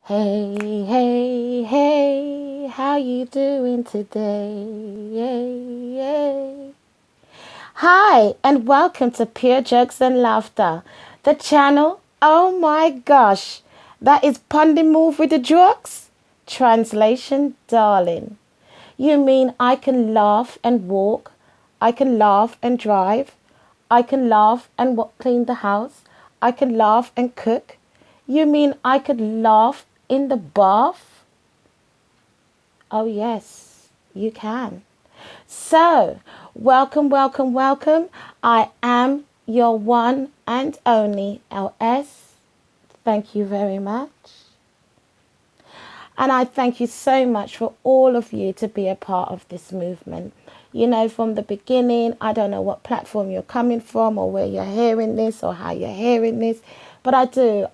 Hey, hey, hey, how you doing today? Yay, yay. Hi, and welcome to Pure Jokes and Laughter, the channel. Oh my gosh, that is Pundit Move with the Jokes? Translation, darling. You mean I can laugh and walk, I can laugh and drive, I can laugh and clean the house, I can laugh and cook. You mean I could laugh in the bath? Oh, yes, you can. So, welcome, welcome, welcome. I am your one and only LS. Thank you very much. And I thank you so much for all of you to be a part of this movement. You know, from the beginning, I don't know what platform you're coming from or where you're hearing this or how you're hearing this, but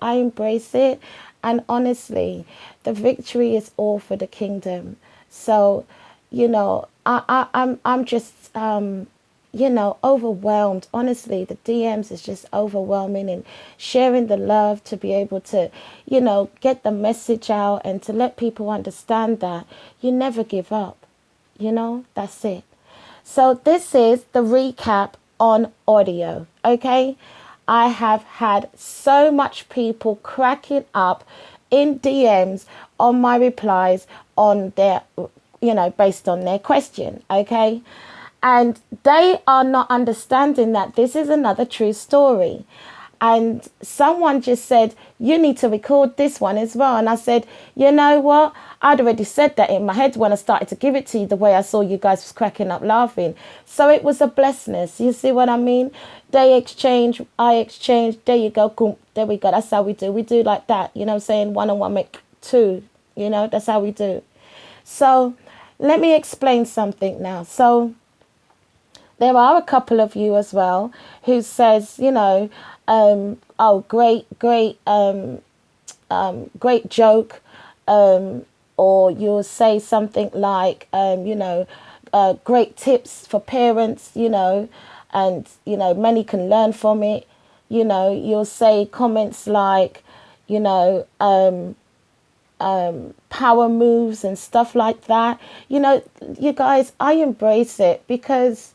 I embrace it. And honestly, the victory is all for the kingdom. So, you know, I'm just, overwhelmed. Honestly, the DMs is just overwhelming, and sharing the love to be able to, get the message out and to let people understand that you never give up. That's it. So this is the recap on audio. Okay. I have had so much people cracking up in DMs on my replies on their, based on their question. Okay. And they are not understanding that this is another true story. And someone just said, you need to record this one as well. And I said, you know what? I'd already said that in my head when I started to give it to you, the way I saw you guys was cracking up laughing. So it was a blessedness. You see what I mean? They exchange, I exchange. There you go. Boom, there we go. That's how we do. We do like that. You know what I'm saying? One and one make two. That's how we do. So let me explain something now. So there are a couple of you as well who says, oh, great joke, or you'll say something like, great tips for parents, and, many can learn from it. You'll say comments like, power moves and stuff like that. You guys, I embrace it because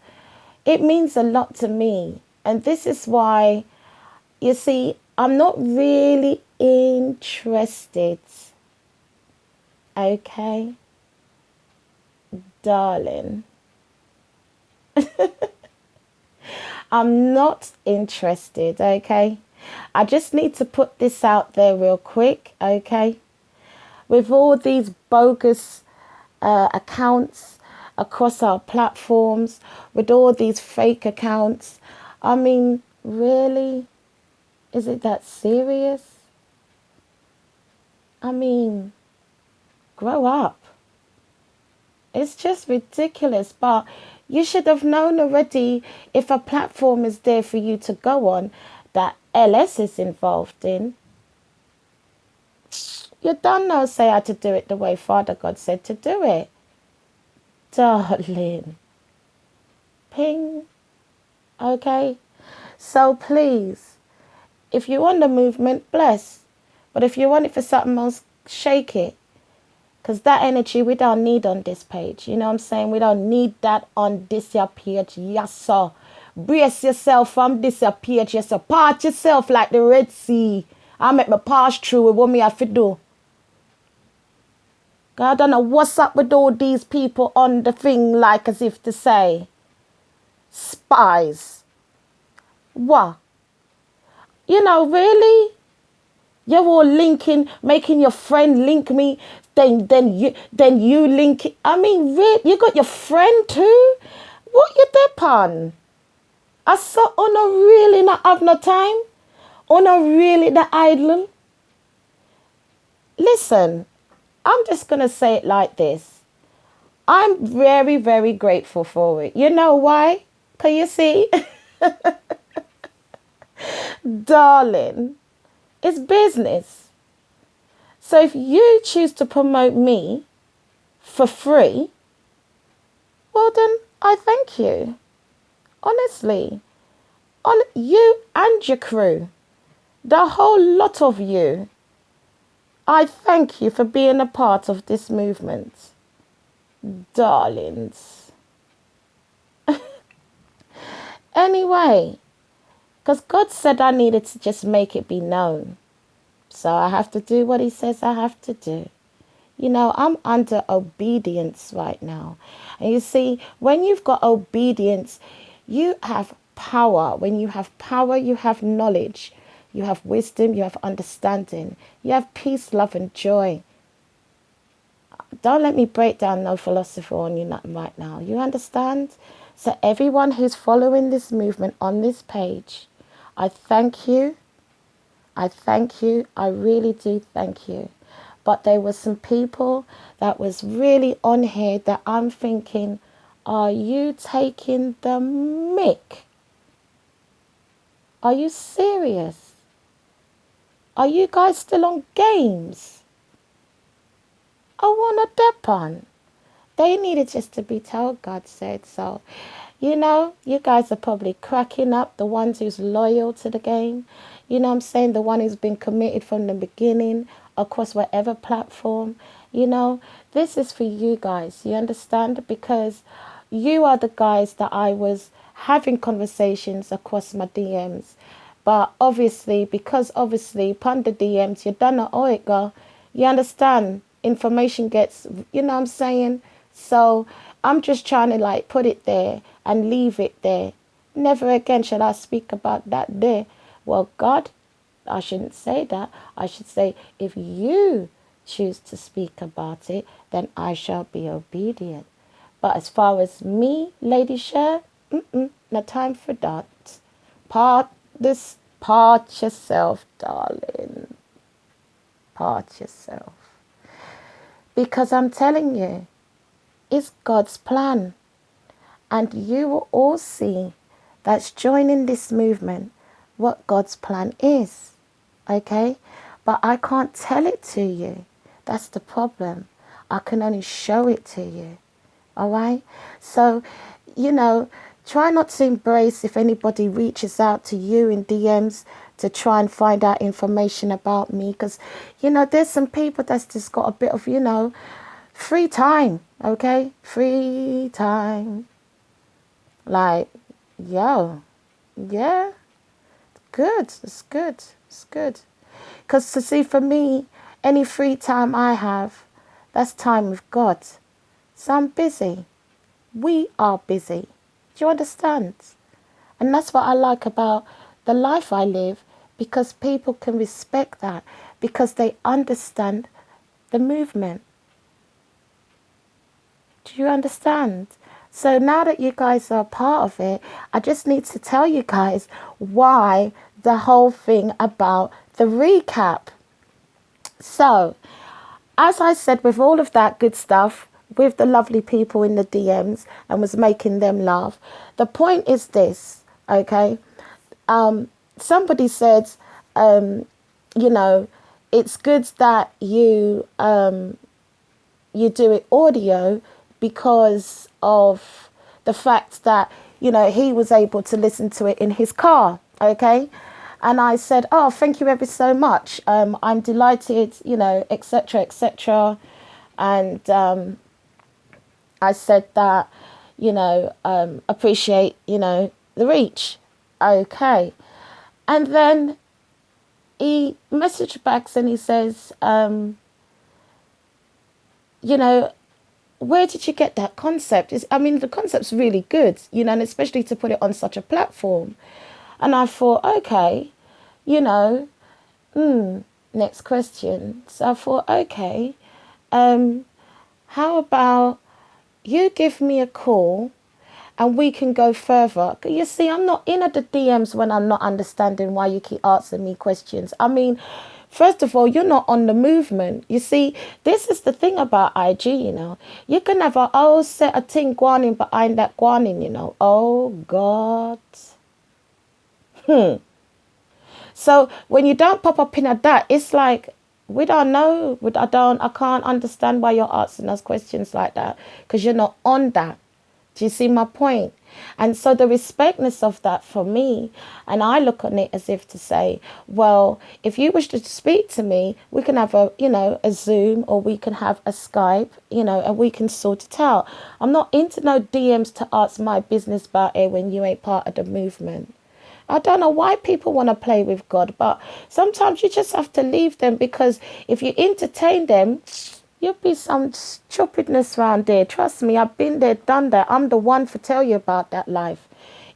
it means a lot to me. And this is why, you see, I'm not really interested. Okay, darling. I'm not interested, okay? I just need to put this out there real quick, okay? With all these bogus accounts across our platforms, with all these fake accounts, I mean, really? Is it that serious? I mean, grow up. It's just ridiculous, but you should have known already, if a platform is there for you to go on that LS is involved in. You don't know, say how to do it the way Father God said to do it. Darling. Ping. Okay? So please, if you want the movement, bless. But if you want it for something else, shake it. Because that energy we don't need on this page. You know what I'm saying? We don't need that on this your page. Yes, sir. Brace yourself from this your page. Yes, sir. Part yourself like the Red Sea. I make me pass through with what me have to do. God, I don't know what's up with all these people on the thing, like as if to say, spies. What? Really? You're all linking, making your friend link me, then you link it. I mean, really, you got your friend too? What you dip on? I saw on a really not have no time. On a really the idle. Listen, I'm just gonna say it like this. I'm very, very grateful for it. You know why? Can you see? Darling, it's business. So if you choose to promote me for free, well then I thank you. Honestly. On you and your crew. The whole lot of you. I thank you for being a part of this movement, darlings. Anyway, because God said I needed to just make it be known. So I have to do what he says I have to do. You know, I'm under obedience right now. And you see, when you've got obedience, you have power. When you have power, you have knowledge. You have wisdom, you have understanding. You have peace, love, and joy. Don't let me break down no philosophy on you right now. You understand? So everyone who's following this movement on this page, I thank you. I thank you. I really do thank you. But there were some people that was really on here that I'm thinking, are you taking the mick? Are you serious? Are you guys still on games? I want a depan. They needed just to be told, God said. So, you know, you guys are probably cracking up, the ones who's loyal to the game. You know what I'm saying? The one who's been committed from the beginning across whatever platform. You know, this is for you guys. You understand? Because you are the guys that I was having conversations across my DMs. But obviously, because obviously, upon the DMs, you don't know how it go. You understand? Information gets, you know what I'm saying? So I'm just trying to like put it there and leave it there. Never again shall I speak about that there. Well, God, I shouldn't say that. I should say, if you choose to speak about it, then I shall be obedient. But as far as me, Lady-Sher, no time for that. Part yourself, darling. Part yourself. Because I'm telling you, it's God's plan. And you will all see that's joining this movement what God's plan is. Okay? But I can't tell it to you. That's the problem. I can only show it to you. All right? So, you know, try not to embrace if anybody reaches out to you in DMs to try and find out information about me. Because, you know, there's some people that's just got a bit of, you know, free time. Okay? Free time. Like, yo, yeah, good. It's good. It's good. Because to see, for me, any free time I have, that's time with God. So I'm busy. We are busy. Do you understand? And that's what I like about the life I live, because people can respect that, because they understand the movement. Do you understand? So now that you guys are a part of it, I just need to tell you guys why the whole thing about the recap. So, as I said, with all of that good stuff, with the lovely people in the DMs and was making them laugh, the point is this, okay? Somebody said, you know, it's good that you do it audio because of the fact that, you know, he was able to listen to it in his car, okay? And I said, oh, thank you ever so much. I'm delighted, you know, etc., etc. And I said that, you know, appreciate, you know, the reach. Okay. And then he messaged back and he says, you know, where did you get that concept? I mean, the concept's really good, you know, and especially to put it on such a platform. And I thought, okay, you know, next question. So I thought, okay, how about you give me a call and we can go further. You see, I'm not in at the DMs when I'm not understanding why you keep asking me questions. I mean, first of all, you're not on the movement. You see, this is the thing about IG, you know. You can have a whole set of thing going behind that going, you know. Oh, God. So when you don't pop up in a that, it's like, we don't know. I can't understand why you're asking us questions like that, because you're not on that. Do you see my point? And so the respectness of that for me, and I look on it as if to say, well, if you wish to speak to me, we can have a Zoom, or we can have a Skype, and we can sort it out. I'm not into no DMs to ask my business about it when you ain't part of the movement. I don't know why people want to play with God, but sometimes you just have to leave them, because if you entertain them, you'll be some stupidness around there. Trust me, I've been there, done that. I'm the one to tell you about that life.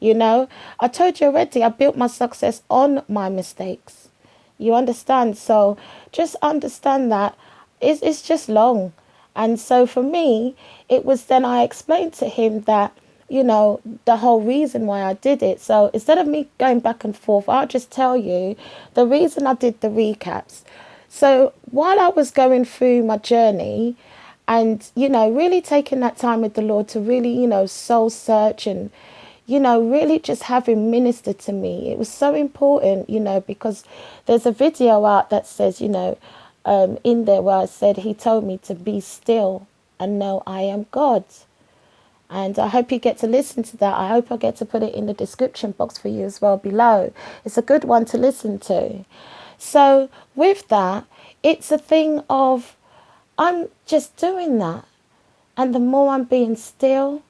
I told you already, I built my success on my mistakes. You understand? So just understand that it's just long. And so for me, it was then I explained to him that, the whole reason why I did it. So instead of me going back and forth, I'll just tell you the reason I did the recaps. So while I was going through my journey and, really taking that time with the Lord to really, soul search and, really just have him minister to me, it was so important, because there's a video out that says, in there where I said he told me to be still and know I am God. And I hope you get to listen to that. I hope I get to put it in the description box for you as well below. It's a good one to listen to. So with that, it's a thing of I'm just doing that. And the more I'm being still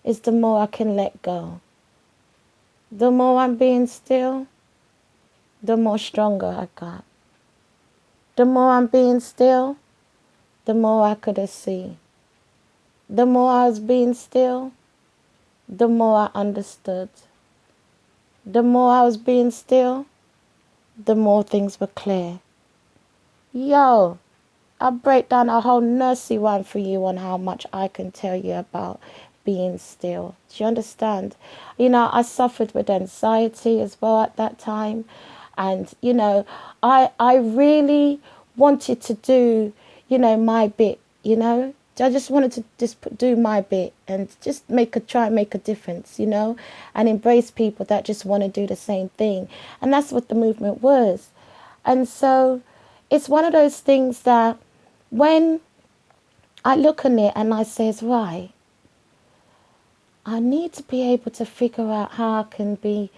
is the more I can let go. The more I'm being still, the more stronger I got. The more I'm being still, the more I could see. The more I was being still, the more I understood. The more I was being still, the more things were clear. Yo, I'll break down a whole nursery rhyme for you on how much I can tell you about being still. Do you understand? I suffered with anxiety as well at that time. And, I really wanted to do, my bit, I just wanted to just do my bit and just try and make a difference, and embrace people that just want to do the same thing. And that's what the movement was. And so it's one of those things that when I look on it and I says, right, I need to be able to figure out how I can be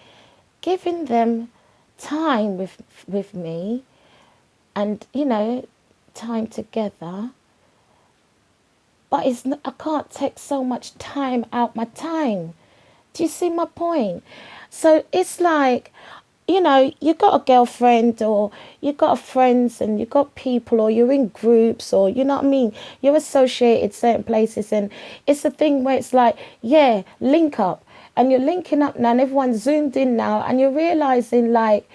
giving them time with me and, time together. But I can't take so much time out my time. Do you see my point? So it's like, you got a girlfriend or you got friends and you got people or you're in groups or, you know what I mean? You're associated certain places and it's a thing where it's like, yeah, link up. And you're linking up now and everyone's zoomed in now and you're realizing like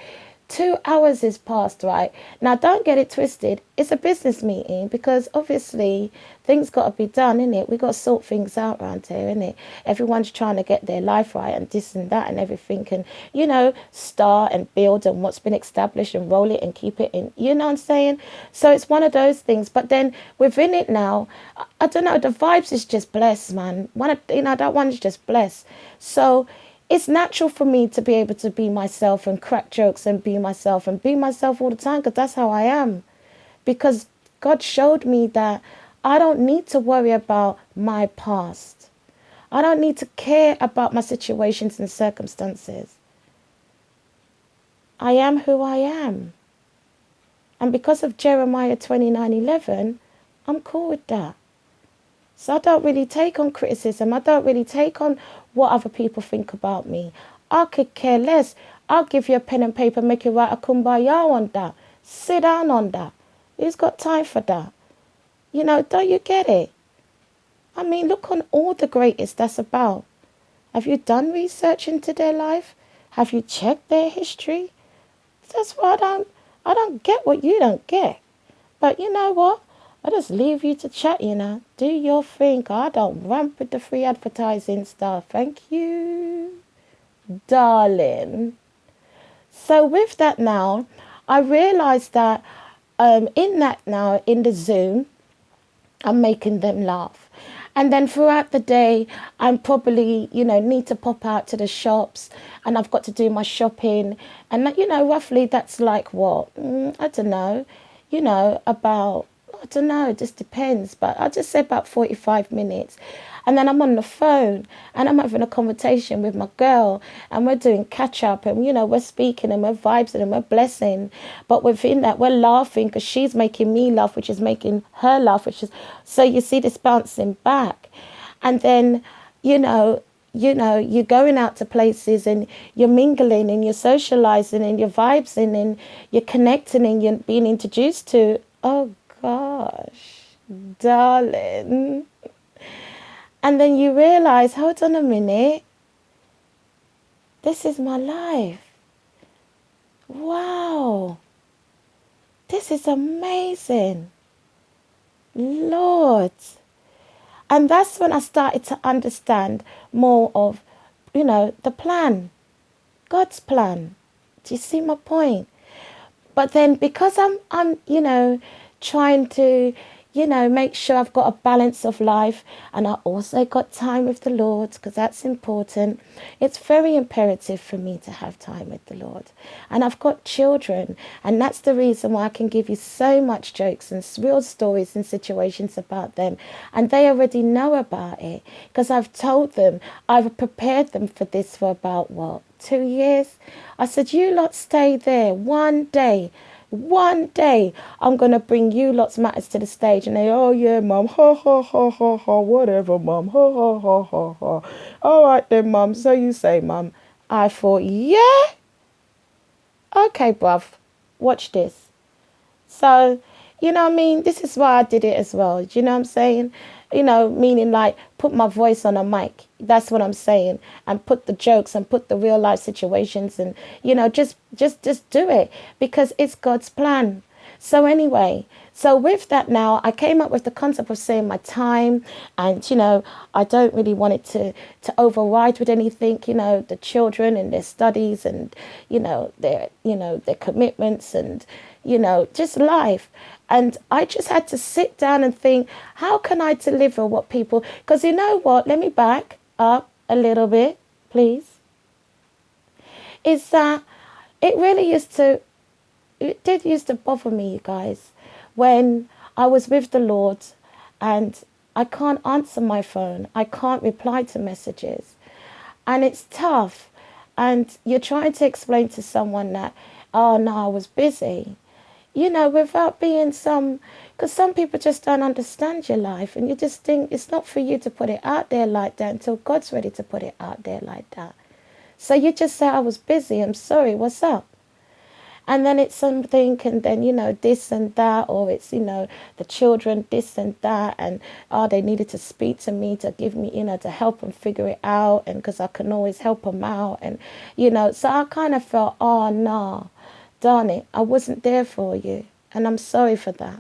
2 hours is passed, right? Now, don't get it twisted. It's a business meeting because obviously things got to be done, innit? We got to sort things out around here, innit? Everyone's trying to get their life right and this and that and everything and, start and build on what's been established and roll it and keep it in, you know what I'm saying? So it's one of those things. But then within it now, I don't know, the vibes is just blessed, man. That one is just blessed. So it's natural for me to be able to be myself and crack jokes and be myself all the time because that's how I am. Because God showed me that I don't need to worry about my past. I don't need to care about my situations and circumstances. I am who I am. And because of Jeremiah 29:11, I'm cool with that. So I don't really take on criticism. I don't really take on what other people think about me. I could care less. I'll give you a pen and paper, make you write a kumbaya on that. Sit down on that. Who's got time for that? Don't you get it? I mean, look on all the greatest that's about. Have you done research into their life? Have you checked their history? That's why I don't get what you don't get. But you know what? I just leave you to chat, Do your thing. I don't ramp with the free advertising stuff. Thank you, darling. So with that now, I realised that in the Zoom, I'm making them laugh. And then throughout the day, I'm probably, need to pop out to the shops and I've got to do my shopping. And, roughly that's like what? I don't know, about... I don't know, it just depends. But I'll just say about 45 minutes. And then I'm on the phone and I'm having a conversation with my girl and we're doing catch up and, you know, we're speaking and we're vibing and we're blessing. But within that, we're laughing because she's making me laugh, which is making her laugh, which is, so you see this bouncing back. And then, you're going out to places and you're mingling and you're socializing and you're vibing and you're connecting and you're being introduced to, oh gosh, darling. And then you realize, hold on a minute, this is my life. Wow, this is amazing. Lord. And that's when I started to understand more of, the plan, God's plan. Do you see my point? But then because I'm trying to, make sure I've got a balance of life and I also got time with the Lord because that's important. It's very imperative for me to have time with the Lord. And I've got children and that's the reason why I can give you so much jokes and real stories and situations about them. And they already know about it because I've told them, I've prepared them for this for about, 2 years? I said, you lot stay there one day. One day I'm going to bring you lots matters to the stage and they, oh yeah, mum, ha ha ha ha ha, whatever, mum, ha ha ha ha ha. All right then, mum, so you say, mum. I thought, yeah, okay, bruv, watch this. So, this is why I did it as well. Do you know what I'm saying? Meaning like put my voice on a mic. That's what I'm saying. And put the jokes and put the real life situations and, just do it because it's God's plan. So anyway, so with that now, I came up with the concept of saying my time and, I don't really want it to override with anything, the children and their studies and, their commitments and, just life. And I just had to sit down and think, how can I deliver what people, because you know what, let me back up a little bit, please, is that it did used to bother me, you guys, when I was with the Lord and I can't answer my phone, I can't reply to messages, and it's tough, and you're trying to explain to someone that, oh no, I was busy, without being because some people just don't understand your life and you just think it's not for you to put it out there like that until God's ready to put it out there like that. So you just say, I was busy, I'm sorry, what's up? And then it's something, and then, this and that, or it's, the children, this and that, and, they needed to speak to me to give me, to help them figure it out, and because I can always help them out, and, so I kind of felt, oh, no, darn it, I wasn't there for you, and I'm sorry for that.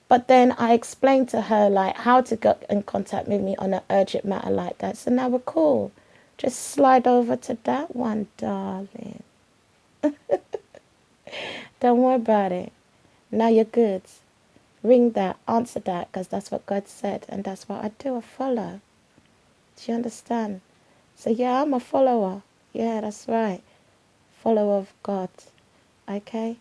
But then I explained to her, like, how to get in contact with me on an urgent matter like that, so now we're cool. Just slide over to that one, darling. Don't worry about it. Now you're good. Ring that, answer that, because that's what God said, and that's what I do, I follow. Do you understand? So yeah, I'm a follower. Yeah, that's right. Follower of God. Okay?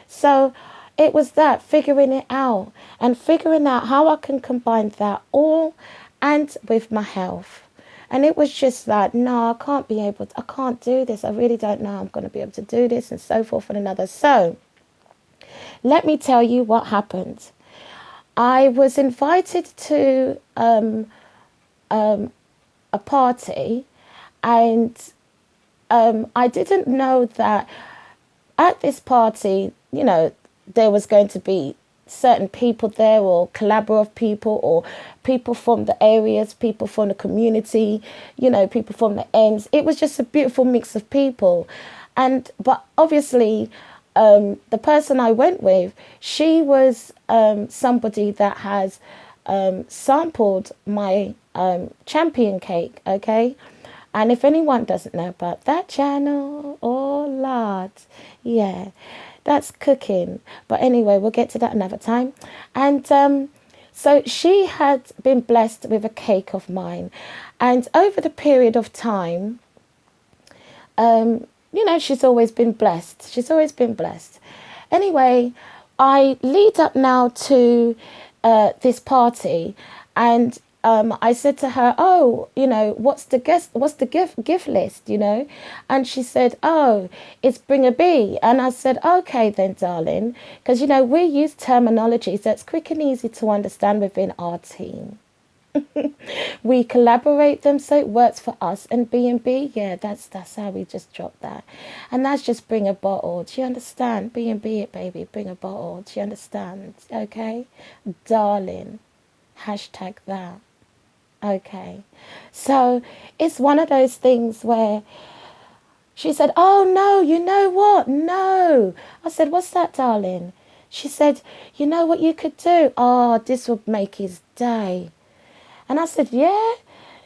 So it was that, figuring it out, and figuring out how I can combine that all and with my health. And it was just like, no, I can't do this. I really don't know I'm going to be able to do this, and so forth and another. So let me tell you what happened. I was invited to a party, and I didn't know that at this party, there was going to be certain people there, or collaborative people, or people from the areas, people from the community, people from the ends. It was just a beautiful mix of people. But obviously, the person I went with, she was somebody that has sampled my champion cake, okay? And if anyone doesn't know about that channel, oh Lord, yeah, that's cooking. But anyway, we'll get to that another time. And so she had been blessed with a cake of mine. And over the period of time, she's always been blessed. She's always been blessed. Anyway, I lead up now to this party, and I said to her, oh, what's the gift list, and she said, oh, it's bring a bee. And I said, okay then, darling, because we use terminology that's quick and easy to understand within our team. We collaborate them so it works for us and B&B. Yeah, that's how we just drop that. And that's just bring a bottle. Do you understand? B&B it, baby. Bring a bottle. Do you understand? Okay, darling. Hashtag that. Okay, so it's one of those things where she said, oh no, you know what? No. I said, what's that, darling? She said, you know what you could do? Oh, this would make his day. And I said, yeah,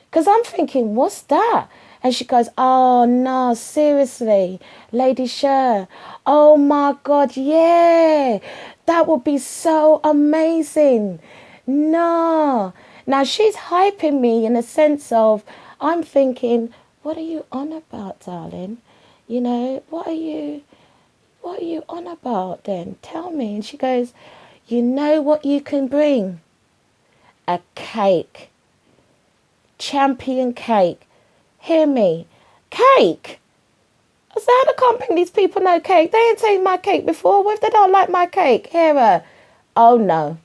because I'm thinking, what's that? And she goes, oh, no, seriously, Lady-Sher. Oh, my God, yeah, that would be so amazing. No. Now, she's hyping me in a sense of, I'm thinking, what are you on about, darling? What are you on about then? Tell me. And she goes, you know what you can bring? A cake. Champion cake. Hear me. Cake. I said, how the company these people know cake? They ain't taken my cake before. What if they don't like my cake? Hear her. Oh no.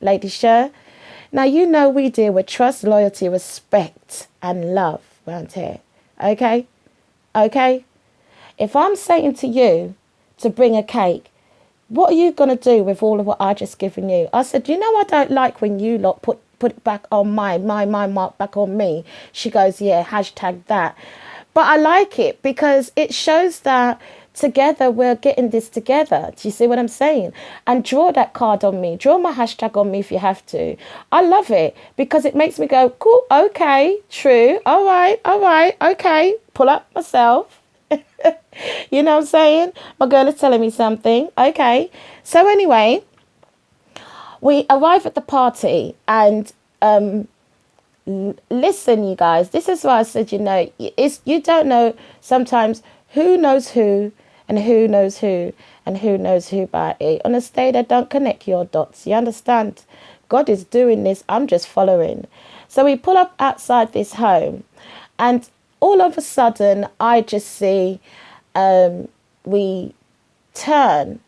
Lady-Sher. Now you know we deal with trust, loyalty, respect, and love around here. Okay? Okay? If I'm saying to you to bring a cake, what are you going to do with all of what I just given you? I said, I don't like when you lot put it back on my mark back on me. She goes, yeah, hashtag that. But I like it because it shows that together we're getting this together. Do you see what I'm saying? And draw that card on me. Draw my hashtag on me if you have to. I love it because it makes me go, cool, okay, true, all right, okay. Pull up myself. You know what I'm saying? My girl is telling me something. Okay. So anyway, we arrive at the party and listen, you guys, this is why I said, you don't know sometimes who knows who and who knows who and who knows who by it. On a stage, I don't connect your dots. You understand? God is doing this. I'm just following. So we pull up outside this home and all of a sudden I just see we turn.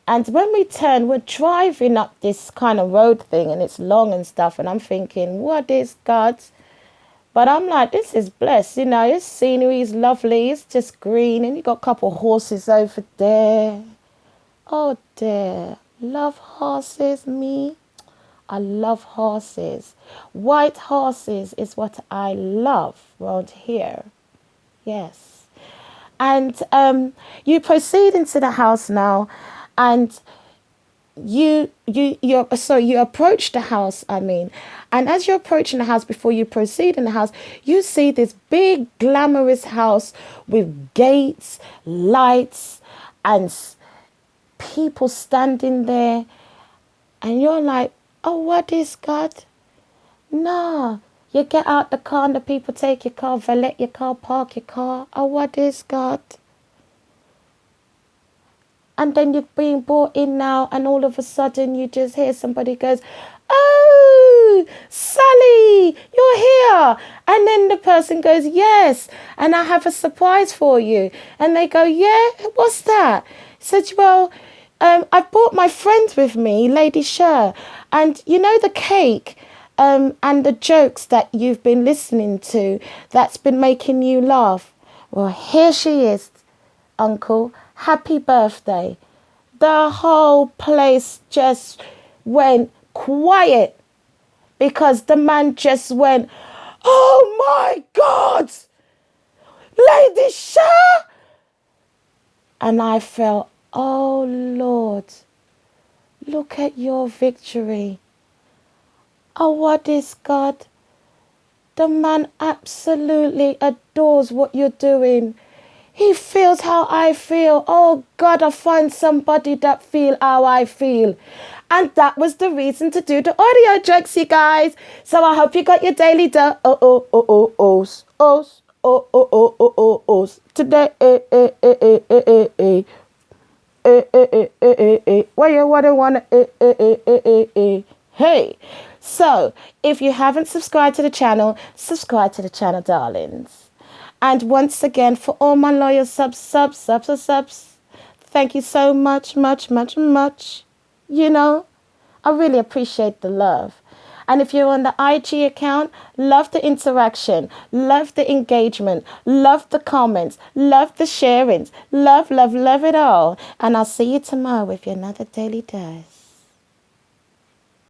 And when we turn, we're driving up this kind of road thing and it's long and stuff. And I'm thinking, what is God? But I'm like, this is blessed. This scenery is lovely. It's just green. And you got a couple of horses over there. Oh, dear. Love horses, me. I love horses. White horses is what I love around here. Yes. And you proceed into the house now. And you approach the house, and as you're approaching the house, before you proceed in the house, you see this big glamorous house with gates, lights, and people standing there, and you're like, oh, what is God? No, you get out the car and the people take your car, valet your car, park your car. Oh, what is God? And then you're being brought in now, and all of a sudden you just hear somebody goes, oh, Sally, you're here. And then the person goes, yes, and I have a surprise for you. And they go, yeah, what's that? I said, well, I brought my friend with me, Lady-Sher. And the cake and the jokes that you've been listening to that's been making you laugh. Well, here she is, Uncle. Happy birthday. The whole place just went quiet because the man just went, oh my God, Lady-Sher. And I felt, oh Lord, look at your victory. Oh, what is God? The man absolutely adores what you're doing. He feels how I feel. Oh, God, I find somebody that feel how I feel. And that was the reason to do the audio jokes, you guys. So I hope you got your daily dose. Today, where you wanna, hey. So, if you haven't subscribed to the channel, subscribe to the channel, darlings. And once again, for all my loyal subs, thank you so much, much. You know, I really appreciate the love. And if you're on the IG account, love the interaction, love the engagement, love the comments, love the sharings, love it all. And I'll see you tomorrow with another daily dose.